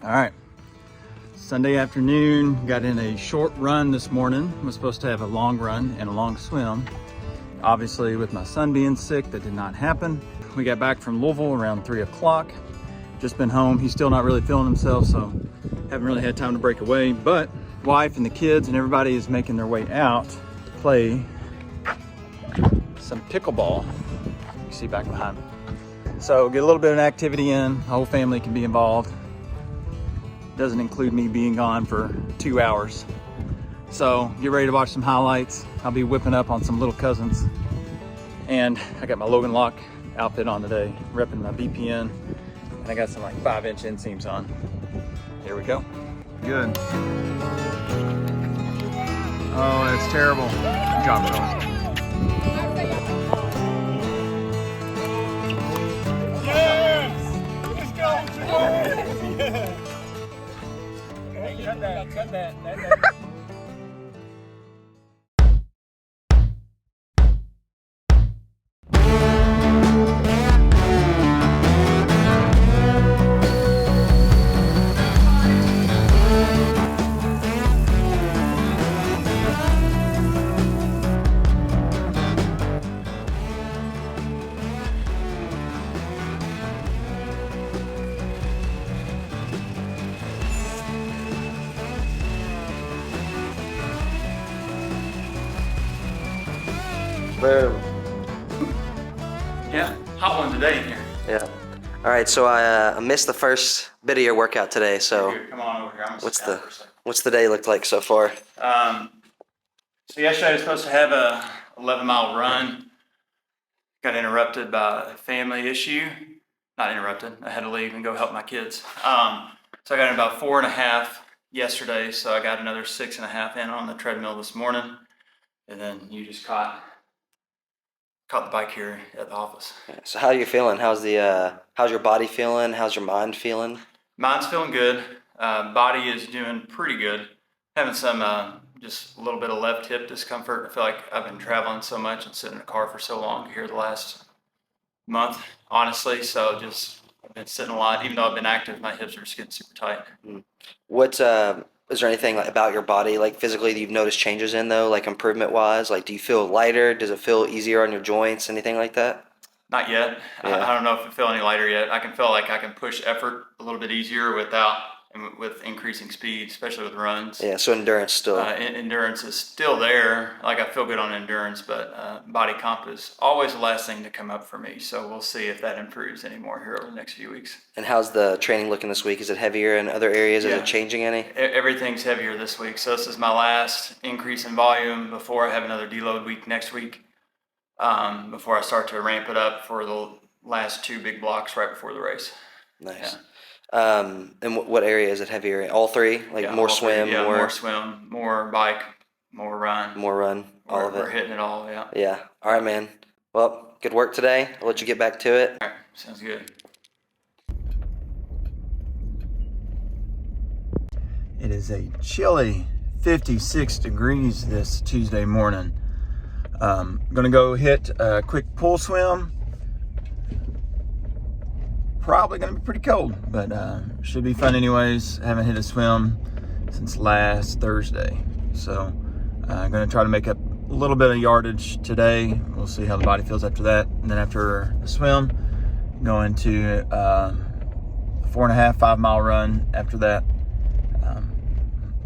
All right, Sunday afternoon, got in a short run this morning. Was supposed to have a long run and a long swim. Obviously with my son being sick, that did not happen. We got back from Louisville around 3 o'clock. Just been home. He's still not really feeling himself, so haven't really had time to break away, but wife and the kids and everybody is making their way out to play some pickleball. You see back behind me. So get a little bit of an activity in. The whole family can be involved. Doesn't include me being gone for 2 hours. So get ready to watch some highlights. I'll be whipping up on some little cousins. And I got my Logan Lock outfit on today, repping my BPN. And I got some like 5-inch inseams on. Here we go. Good. Oh, that's terrible. Good job, girls. Yes! Let's go! Yeah! Cut that. Boom. Yeah, hot one today in here. Yeah. All right, so I missed the first bit of your workout today. So Here, come on over here. I'm what's the day looked like so far? So yesterday I was supposed to have a 11-mile run. Got interrupted by a family issue. Not interrupted. I had to leave and go help my kids. So I got in about 4.5 yesterday. So I got another 6.5 in on the treadmill this morning. And then you just caught the bike here at the office. So how are you feeling? How's your body feeling? How's your mind feeling? Mind's feeling good. Body is doing pretty good. Having some just a little bit of left hip discomfort. I feel like I've been traveling so much and sitting in a car for so long here the last month, honestly. So just I've been sitting a lot. Even though I've been active, my hips are just getting super tight. Is there anything about your body, like physically, that you've noticed changes in though, like improvement wise? Like, do you feel lighter? Does it feel easier on your joints? Anything like that? Not yet. Yeah. I don't know if I feel any lighter yet. I can feel like I can push effort a little bit easier with increasing speed, especially with runs. Yeah, so endurance still. Endurance is still there. Like I feel good on endurance, but body comp is always the last thing to come up for me. So we'll see if that improves anymore here over the next few weeks. And how's the training looking this week? Is it heavier in other areas? Yeah. Is it changing any? Everything's heavier this week. So this is my last increase in volume before I have another deload week next week. Before I start to ramp it up for the last 2 big blocks right before the race. Nice. Yeah. And what area is it heavier? All three? Like Yeah, more all swim? three. Yeah, more swim, more bike, more run. More run, all of it. We're hitting it all, yeah. Yeah. All right, man. Well, good work today. I'll let you get back to it. All right, sounds good. It is a chilly 56 degrees this Tuesday morning. I'm gonna go hit a quick pool swim. Probably gonna be pretty cold, but should be fun anyways. Haven't hit a swim since last Thursday, so I'm gonna try to make up a little bit of yardage today. We'll see how the body feels after that, and then after the swim, going to a 4.5, 5-mile run after that.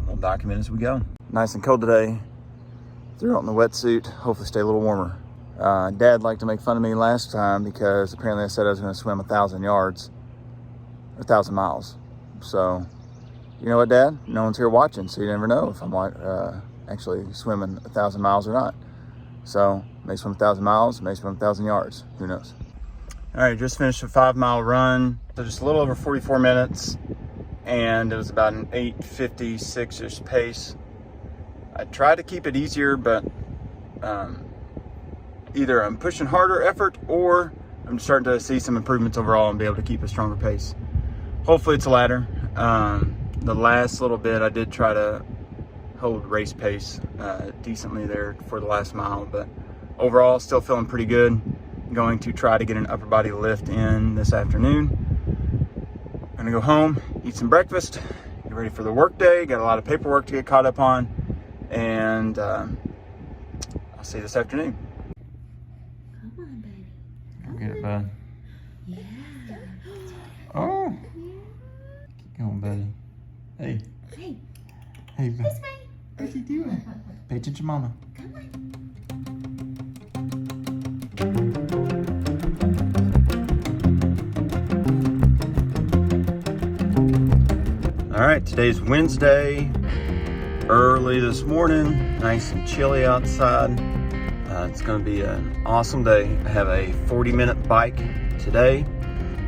We'll document as we go. Nice and cold today. Threw out in the wetsuit. Hopefully stay a little warmer. Dad liked to make fun of me last time because apparently I said I was going to swim 1,000 yards, or 1,000 miles. So, you know what, Dad? No one's here watching, so you never know if I'm actually swimming 1,000 miles or not. So, may swim 1,000 miles, may swim 1,000 yards. Who knows? All right, just finished a 5-mile run. So just a little over 44 minutes, and it was about an 8:56-ish pace. I tried to keep it easier, but either I'm pushing harder effort or I'm starting to see some improvements overall and be able to keep a stronger pace. Hopefully it's the latter. The last little bit I did try to hold race pace decently there for the last mile, but overall still feeling pretty good. Going to try to get an upper body lift in this afternoon. I'm gonna go home, eat some breakfast, get ready for the work day. Got a lot of paperwork to get caught up on, and I'll see you this afternoon. Come on, baby. Go get it, bud. Yeah. Oh, keep going, buddy. Hey. Hey. Hey, bud. This way. What's he doing? Pay attention, mama. Come on. All right, today's Wednesday. Early this morning, nice and chilly outside. It's gonna be an awesome day. I have a 40-minute bike today.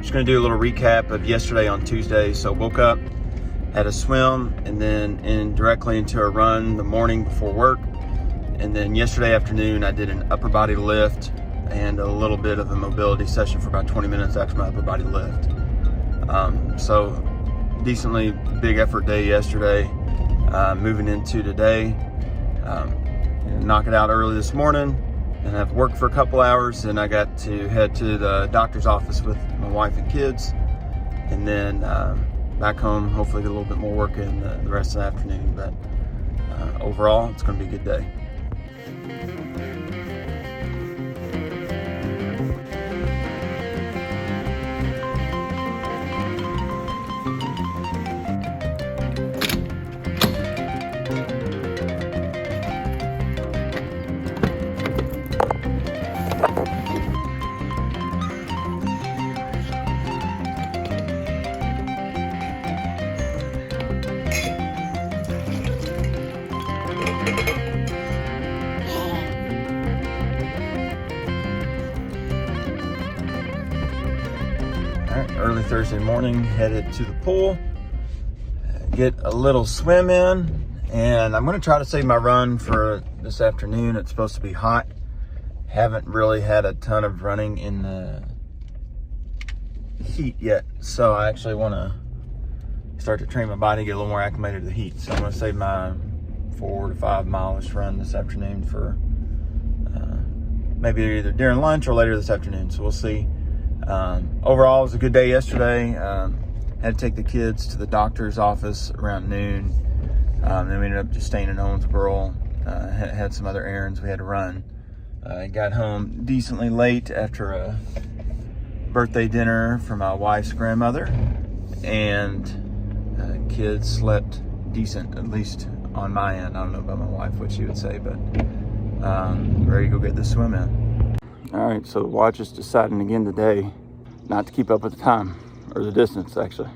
Just gonna do a little recap of yesterday on Tuesday. So woke up, had a swim, and then directly into a run the morning before work. And then yesterday afternoon, I did an upper body lift and a little bit of a mobility session for about 20 minutes after my upper body lift. So decently big effort day yesterday. Moving into today, knock it out early this morning, and I've worked for a couple hours, and I got to head to the doctor's office with my wife and kids, and then back home, hopefully get a little bit more work in the rest of the afternoon. But overall, it's going to be a good day. Early Thursday morning, headed to the pool, get a little swim in, and I'm going to try to save my run for this afternoon. It's supposed to be hot. Haven't really had a ton of running in the heat yet, so I actually want to start to train my body, get a little more acclimated to the heat. So I'm going to save my 4 to 5 mile-ish run this afternoon for maybe either during lunch or later this afternoon, so we'll see. Overall, it was a good day yesterday. Had to take the kids to the doctor's office around noon. Then we ended up just staying in Owensboro. Had some other errands we had to run. Got home decently late after a birthday dinner for my wife's grandmother. And kids slept decent, at least on my end. I don't know about my wife, what she would say, but ready to go get this swim in. All right, so the watch is deciding again today not to keep up with the time, or the distance actually.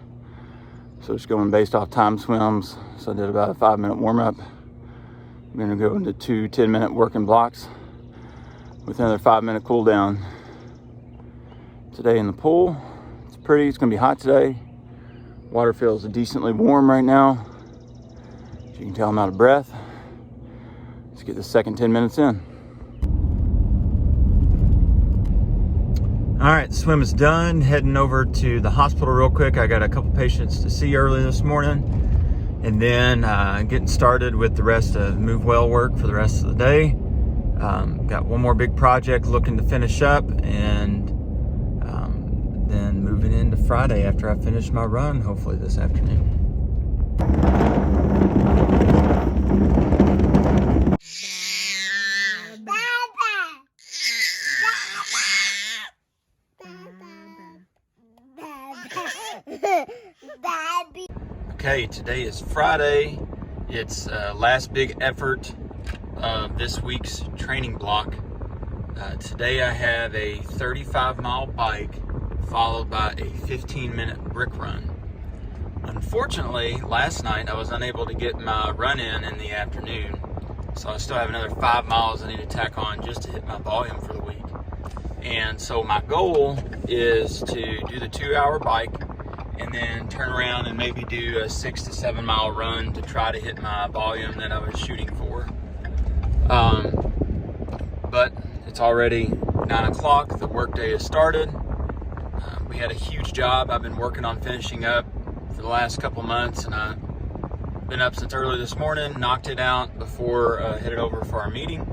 So it's going based off time swims. So I did about a 5-minute warm up. I'm gonna go into 2 10-minute working blocks with another 5-minute cool down. Today in the pool, it's pretty, it's gonna be hot today. Water feels decently warm right now. As you can tell, I'm out of breath. Let's get the second 10 minutes in. All right, swim is done. Heading over to the hospital real quick. I got a couple patients to see early this morning, and then getting started with the rest of MuuvWell work for the rest of the day. Got one more big project looking to finish up, and then moving into Friday after I finish my run, hopefully this afternoon. Okay, today is Friday. It's last big effort of this week's training block. Today I have a 35-mile bike followed by a 15-minute brick run. Unfortunately, last night I was unable to get my run in the afternoon, so I still have another 5 miles I need to tack on just to hit my volume for the week. And so my goal is to do the 2-hour bike and then turn around and maybe do a 6 to 7 mile run to try to hit my volume that I was shooting for. But it's already 9 o'clock, the workday has started. We had a huge job I've been working on finishing up for the last couple months, and I've been up since early this morning, knocked it out before headed over for our meeting.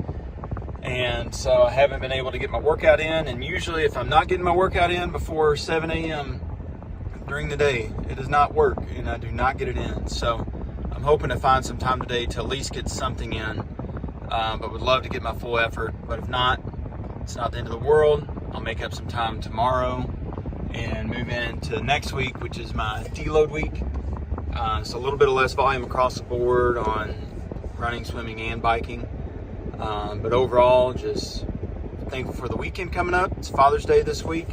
And so I haven't been able to get my workout in, and usually if I'm not getting my workout in before 7 a.m., during the day. It does not work, and I do not get it in. So I'm hoping to find some time today to at least get something in, but would love to get my full effort. But if not, it's not the end of the world. I'll make up some time tomorrow and move into next week, which is my deload week. So a little bit of less volume across the board on running, swimming, and biking. But overall, just thankful for the weekend coming up. It's Father's Day this week.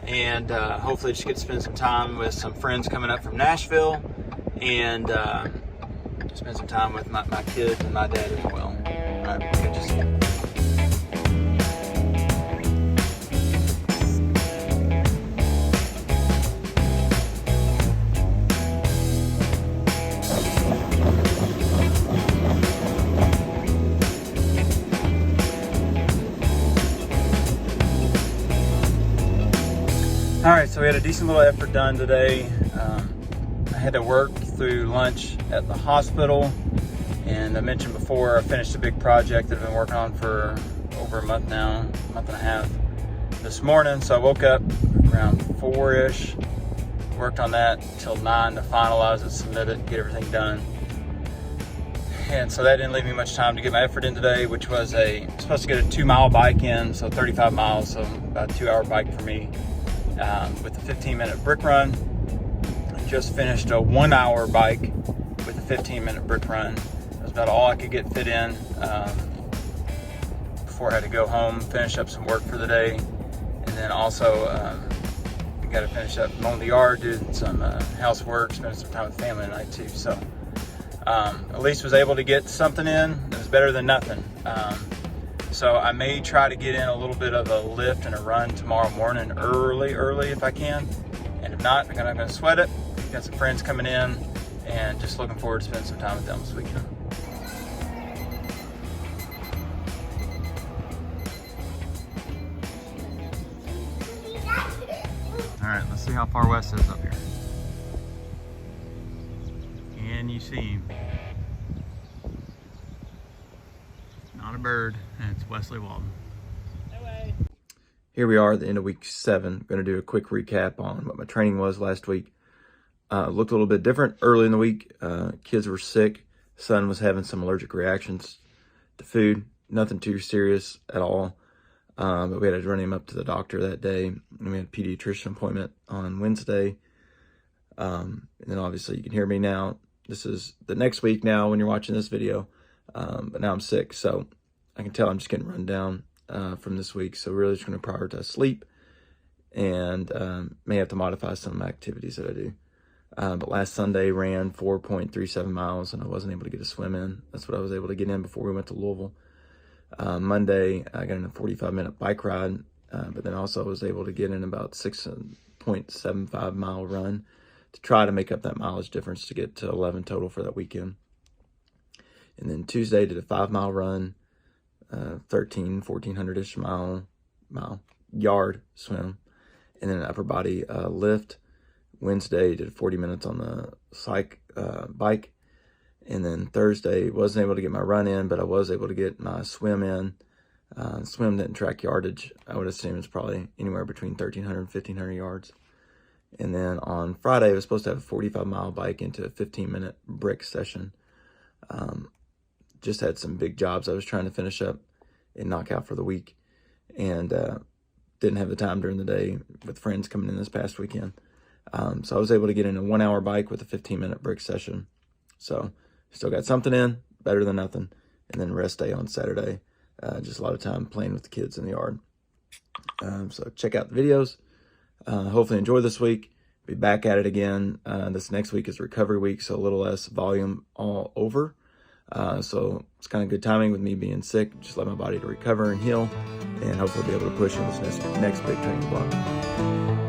And hopefully just get to spend some time with some friends coming up from Nashville. And spend some time with my kids and my dad as well. All right, good to see you. All right, so we had a decent little effort done today. I had to work through lunch at the hospital, and I mentioned before I finished a big project that I've been working on for over a month now, a month and a half this morning. So I woke up around 4-ish, worked on that until 9 to finalize it, submit it, get everything done. And so that didn't leave me much time to get my effort in today, which was supposed to get a 2-mile bike in, so 35 miles, so about a 2-hour bike for me. With a 15-minute brick run. I just finished a 1-hour bike with a 15-minute brick run. That was about all I could get fit in before I had to go home, finish up some work for the day. And then also got to finish up mowing the yard, do some housework, spend some time with family tonight too. So at least was able to get something in. It was better than nothing. So I may try to get in a little bit of a lift and a run tomorrow morning early if I can. And if not, I'm not gonna sweat it. Got some friends coming in and just looking forward to spending some time with them this weekend. All right, let's see how far west it is up here. Can you see him? Not a bird, and it's Wesley Walden. Here we are at the end of week 7. Going to do a quick recap on what my training was last week. Looked a little bit different early in the week. Kids were sick. Son was having some allergic reactions to food. Nothing too serious at all. But we had to run him up to the doctor that day. And we had a pediatrician appointment on Wednesday. And then obviously you can hear me now. This is the next week now when you're watching this video. But now I'm sick, so I can tell I'm just getting run down from this week. So really just going to prioritize sleep and may have to modify some activities that I do. But last Sunday ran 4.37 miles and I wasn't able to get a swim in. That's what I was able to get in before we went to Louisville. Monday I got in a 45-minute bike ride, but then also I was able to get in about 6.75 mile run to try to make up that mileage difference to get to 11 total for that weekend. And then Tuesday did a 5-mile run, 1,400-ish mile yard swim, and then an upper body lift. Wednesday did 40 minutes on the bike, and then Thursday wasn't able to get my run in, but I was able to get my swim in. Swim didn't track yardage. I would assume it's probably anywhere between 1,300 and 1,500 yards. And then on Friday, I was supposed to have a 45-mile bike into a 15-minute brick session. Just had some big jobs I was trying to finish up and knock out for the week, and didn't have the time during the day with friends coming in this past weekend. So I was able to get in a 1-hour bike with a 15-minute brick session. So still got something in, better than nothing. And then rest day on Saturday. Just a lot of time playing with the kids in the yard. So check out the videos. Hopefully enjoy this week. Be back at it again. This next week is recovery week, so a little less volume all over. So it's kind of good timing with me being sick. Just let my body to recover and heal, and hopefully be able to push in this next big training block.